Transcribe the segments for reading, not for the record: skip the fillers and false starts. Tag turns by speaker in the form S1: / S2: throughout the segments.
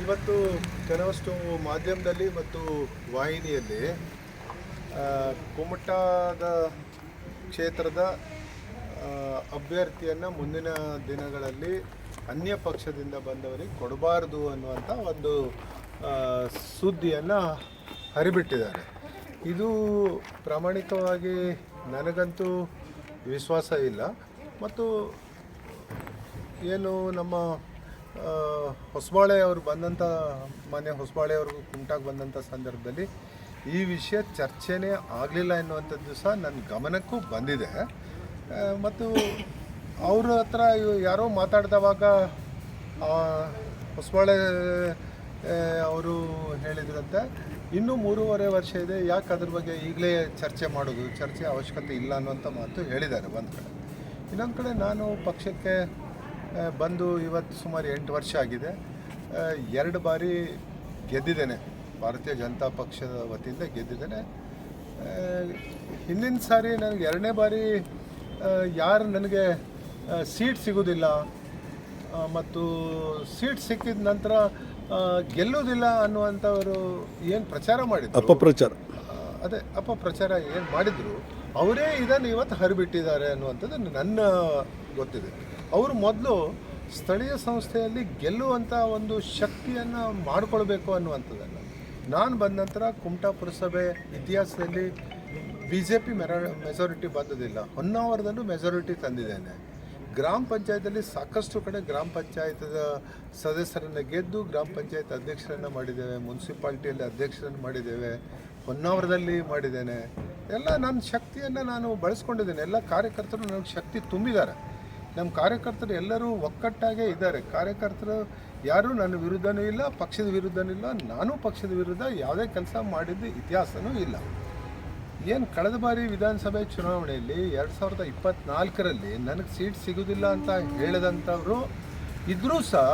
S1: ಇವತ್ತು ಕೆಲವಷ್ಟು ಮಾಧ್ಯಮದಲ್ಲಿ ಮತ್ತು ವಾಹಿನಿಯಲ್ಲಿ ಕುಮಟಾದ ಕ್ಷೇತ್ರದ ಅಭ್ಯರ್ಥಿಯನ್ನು ಮುಂದಿನ ದಿನಗಳಲ್ಲಿ ಅನ್ಯ ಪಕ್ಷದಿಂದ ಬಂದವರಿಗೆ ಕೊಡಬಾರ್ದು ಅನ್ನುವಂಥ ಒಂದು ಸುದ್ದಿಯನ್ನು ಹರಿಬಿಟ್ಟಿದ್ದಾರೆ. ಇದು ಪ್ರಾಮಾಣಿಕವಾಗಿ ನನಗಂತೂ ವಿಶ್ವಾಸ ಇಲ್ಲ. ಮತ್ತು ಏನು ನಮ್ಮ ಹೊಸಬಾಳೆ ಅವರು ಬಂದಂಥ ಮೊನ್ನೆ ಹೊಸಬಾಳೆ ಅವರು ಕುಮಟಾಗೆ ಬಂದಂಥ ಸಂದರ್ಭದಲ್ಲಿ ಈ ವಿಷಯ ಚರ್ಚೆನೇ ಆಗಲಿಲ್ಲ ಎನ್ನುವಂಥದ್ದು ಸಹ ನನ್ನ ಗಮನಕ್ಕೂ ಬಂದಿದೆ. ಮತ್ತು ಅವ್ರ ಹತ್ರ ಯಾರೋ ಮಾತಾಡಿದವಾಗ ಹೊಸಬಾಳೆ ಅವರು ಹೇಳಿದ್ರಂತೆ ಇನ್ನೂ 3.5 ವರ್ಷ ಇದೆ, ಯಾಕೆ ಅದ್ರ ಬಗ್ಗೆ ಈಗಲೇ ಚರ್ಚೆ ಮಾಡೋದು, ಚರ್ಚೆ ಅವಶ್ಯಕತೆ ಇಲ್ಲ ಅನ್ನುವಂಥ ಮಾತು ಹೇಳಿದ್ದಾರೆ ಒಂದು ಕಡೆ. ಇನ್ನೊಂದು ಕಡೆ ನಾನು ಪಕ್ಷಕ್ಕೆ ಬಂದು ಇವತ್ತು ಸುಮಾರು 8 ವರ್ಷ ಆಗಿದೆ. 2 ಬಾರಿ ಗೆದ್ದಿದ್ದೇನೆ, ಭಾರತೀಯ ಜನತಾ ಪಕ್ಷದ ವತಿಯಿಂದ ಗೆದ್ದಿದ್ದೇನೆ. ಹಿಂದಿನ ಸಾರಿ ನನಗೆ 2ನೇ ಬಾರಿ ಯಾರು ನನಗೆ ಸೀಟ್ ಸಿಗೋದಿಲ್ಲ ಮತ್ತು ಸೀಟ್ ಸಿಕ್ಕಿದ ನಂತರ ಗೆಲ್ಲೋದಿಲ್ಲ ಅನ್ನುವಂಥವರು ಏನು ಪ್ರಚಾರ ಮಾಡಿದ್ರು, ಅಪಪ್ರಚಾರ ಏನು ಮಾಡಿದ್ರು, ಅವರೇ ಇದನ್ನು ಇವತ್ತು ಹರಿಬಿಟ್ಟಿದ್ದಾರೆ ಅನ್ನುವಂಥದ್ದು ನನ್ನ ಗೊತ್ತಿದೆ. ಅವರು ಮೊದಲು ಸ್ಥಳೀಯ ಸಂಸ್ಥೆಯಲ್ಲಿ ಗೆಲ್ಲುವಂಥ ಒಂದು ಶಕ್ತಿಯನ್ನು ಮಾಡಿಕೊಳ್ಬೇಕು ಅನ್ನುವಂಥದ್ದನ್ನು ನಾನು ಬಂದ ನಂತರ ಕುಮಟಾ ಪುರಸಭೆ ಇತಿಹಾಸದಲ್ಲಿ BJP ಮೆಜಾರಿಟಿ ಬಂದದಿಲ್ಲ, ಹೊನ್ನಾವರದಲ್ಲೂ ಮೆಜಾರಿಟಿ ತಂದಿದ್ದೇನೆ. ಗ್ರಾಮ ಪಂಚಾಯತಲ್ಲಿ ಸಾಕಷ್ಟು ಕಡೆ ಗ್ರಾಮ ಪಂಚಾಯತದ ಸದಸ್ಯರನ್ನು ಗೆದ್ದು ಗ್ರಾಮ ಪಂಚಾಯತ್ ಅಧ್ಯಕ್ಷರನ್ನು ಮಾಡಿದ್ದೇವೆ, ಮುನ್ಸಿಪಾಲ್ಟಿಯಲ್ಲಿ ಅಧ್ಯಕ್ಷರನ್ನು ಮಾಡಿದ್ದೇವೆ, ಹೊನ್ನಾವರದಲ್ಲಿ ಮಾಡಿದ್ದೇನೆ. ಎಲ್ಲ ನನ್ನ ಶಕ್ತಿಯನ್ನು ನಾನು ಬಳಸ್ಕೊಂಡಿದ್ದೇನೆ. ಎಲ್ಲ ಕಾರ್ಯಕರ್ತರು ನನಗೆ ಶಕ್ತಿ ತುಂಬಿದ್ದಾರೆ. ನಮ್ಮ ಕಾರ್ಯಕರ್ತರು ಎಲ್ಲರೂ ಒಕ್ಕಟ್ಟಾಗೇ ಇದ್ದಾರೆ. ಕಾರ್ಯಕರ್ತರು ಯಾರೂ ನನ್ನ ವಿರುದ್ಧನೂ ಇಲ್ಲ, ಪಕ್ಷದ ವಿರುದ್ಧನೂ ಇಲ್ಲ, ನಾನು ಪಕ್ಷದ ವಿರುದ್ಧ ಯಾವುದೇ ಕೆಲಸ ಮಾಡಿದ್ದು ಇತಿಹಾಸನೂ ಇಲ್ಲ. ಏನು ಕಳೆದ ಬಾರಿ ವಿಧಾನಸಭೆ ಚುನಾವಣೆಯಲ್ಲಿ 2024ರಲ್ಲಿ ನನಗೆ ಸೀಟ್ ಸಿಗೋದಿಲ್ಲ ಅಂತ ಹೇಳಿದಂಥವರು ಇದ್ದರೂ ಸಹ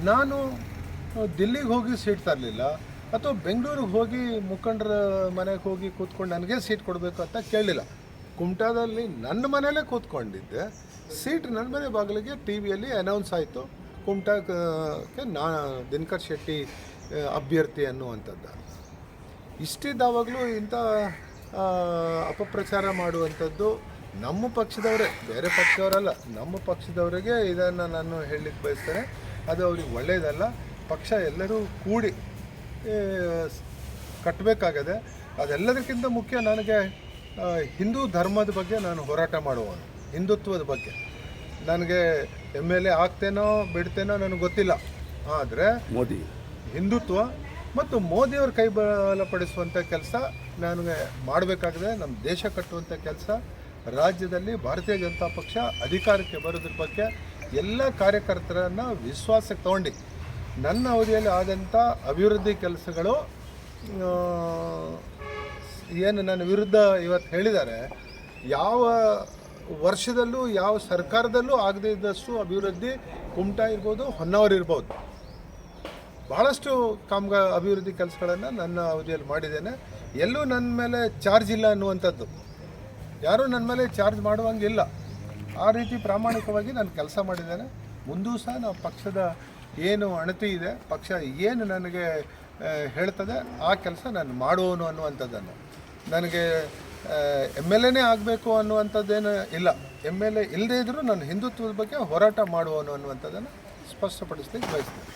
S1: ನಾನು ದಿಲ್ಲಿಗೆ ಹೋಗಿ ಸೀಟ್ ತರಲಿಲ್ಲ, ಅಥವಾ ಬೆಂಗಳೂರಿಗೆ ಹೋಗಿ ಮುಖಂಡರ ಮನೆಗೆ ಹೋಗಿ ಕೂತ್ಕೊಂಡು ನನಗೆ ಸೀಟ್ ಕೊಡಬೇಕು ಅಂತ ಕೇಳಲಿಲ್ಲ. ಕುಮಟಾದಲ್ಲಿ ನನ್ನ ಮನೆಯಲ್ಲೇ ಕೂತ್ಕೊಂಡಿದ್ದೆ. ಸೀಟ್ ನನ್ನ ಮನೆ ಬಾಗಿಲಿಗೆ TVಯಲ್ಲಿ ಅನೌನ್ಸ್ ಆಯಿತು, ಕುಮಟಾಕ್ಕೆ ದಿನಕರ್ ಶೆಟ್ಟಿ ಅಭ್ಯರ್ಥಿ ಅನ್ನುವಂಥದ್ದು. ಇಷ್ಟಿದ್ದಾವಾಗಲೂ ಇಂಥ ಅಪಪ್ರಚಾರ ಮಾಡುವಂಥದ್ದು ನಮ್ಮ ಪಕ್ಷದವರೇ, ಬೇರೆ ಪಕ್ಷದವರಲ್ಲ, ನಮ್ಮ ಪಕ್ಷದವರಿಗೆ ಇದನ್ನು ನಾನು ಹೇಳಲಿಕ್ಕೆ ಬಯಸ್ತೇನೆ. ಅದು ಅವ್ರಿಗೆ ಒಳ್ಳೆಯದಲ್ಲ. ಪಕ್ಷ ಎಲ್ಲರೂ ಕೂಡಿ ಕಟ್ಟಬೇಕಾಗಿದೆ. ಅದೆಲ್ಲದಕ್ಕಿಂತ ಮುಖ್ಯ ನನಗೆ ಹಿಂದೂ ಧರ್ಮದ ಬಗ್ಗೆ ನಾನು ಹೋರಾಟ ಮಾಡುವವನು, ಹಿಂದುತ್ವದ ಬಗ್ಗೆ. ನನಗೆ MLA ಆಗ್ತೇನೋ ಬಿಡ್ತೇನೋ ನನಗೆ ಗೊತ್ತಿಲ್ಲ, ಆದರೆ ಮೋದಿ ಹಿಂದುತ್ವ ಮತ್ತು ಮೋದಿಯವ್ರ ಕೈ ಬಲಪಡಿಸುವಂಥ ಕೆಲಸ ನನಗೆ ಮಾಡಬೇಕಾಗಿದೆ. ನಮ್ಮ ದೇಶ ಕಟ್ಟುವಂಥ ಕೆಲಸ, ರಾಜ್ಯದಲ್ಲಿ ಭಾರತೀಯ ಜನತಾ ಪಕ್ಷ ಅಧಿಕಾರಕ್ಕೆ ಬರೋದ್ರ ಬಗ್ಗೆ ಎಲ್ಲ ಕಾರ್ಯಕರ್ತರನ್ನು ವಿಶ್ವಾಸಕ್ಕೆ ತಗೊಂಡು ನನ್ನ ಅವಧಿಯಲ್ಲಿ ಆದಂಥ ಅಭಿವೃದ್ಧಿ ಕೆಲಸಗಳು ಏನು ನನ್ನ ವಿರುದ್ಧ ಇವತ್ತು ಹೇಳಿದ್ದಾರೆ, ಯಾವ ವರ್ಷದಲ್ಲೂ ಯಾವ ಸರ್ಕಾರದಲ್ಲೂ ಆಗದೇ ಇದ್ದಷ್ಟು ಅಭಿವೃದ್ಧಿ ಕುಮಟಾ ಇರ್ಬೋದು, ಹೊನ್ನಾವರ ಇರ್ಬೋದು, ಭಾಳಷ್ಟು ಅಭಿವೃದ್ಧಿ ಕೆಲಸಗಳನ್ನು ನನ್ನ ಅವಧಿಯಲ್ಲಿ ಮಾಡಿದ್ದೇನೆ. ಎಲ್ಲೂ ನನ್ನ ಮೇಲೆ ಚಾರ್ಜ್ ಇಲ್ಲ ಅನ್ನುವಂಥದ್ದು, ಯಾರೂ ನನ್ನ ಮೇಲೆ ಚಾರ್ಜ್ ಮಾಡುವಂಗಿಲ್ಲ. ಆ ರೀತಿ ಪ್ರಾಮಾಣಿಕವಾಗಿ ನಾನು ಕೆಲಸ ಮಾಡಿದ್ದೇನೆ. ಮುಂದೂ ಸಹ ನಾವು ಪಕ್ಷದ ಏನು ಅಣತಿ ಇದೆ, ಪಕ್ಷ ಏನು ನನಗೆ ಹೇಳ್ತದೆ ಆ ಕೆಲಸ ನಾನು ಮಾಡುವನು ಅನ್ನುವಂಥದ್ದನ್ನು. ನನಗೆ MLAನೇ ಆಗಬೇಕು ಅನ್ನುವಂಥದ್ದೇನು ಇಲ್ಲ, MLA ಇಲ್ಲದೇ ಇದ್ದರೂ ನಾನು ಹಿಂದುತ್ವದ ಬಗ್ಗೆ ಹೋರಾಟ ಮಾಡುವನು ಅನ್ನುವಂಥದ್ದನ್ನು ಸ್ಪಷ್ಟಪಡಿಸ್ಲಿಕ್ಕೆ ಬಯಸ್ತೇನೆ.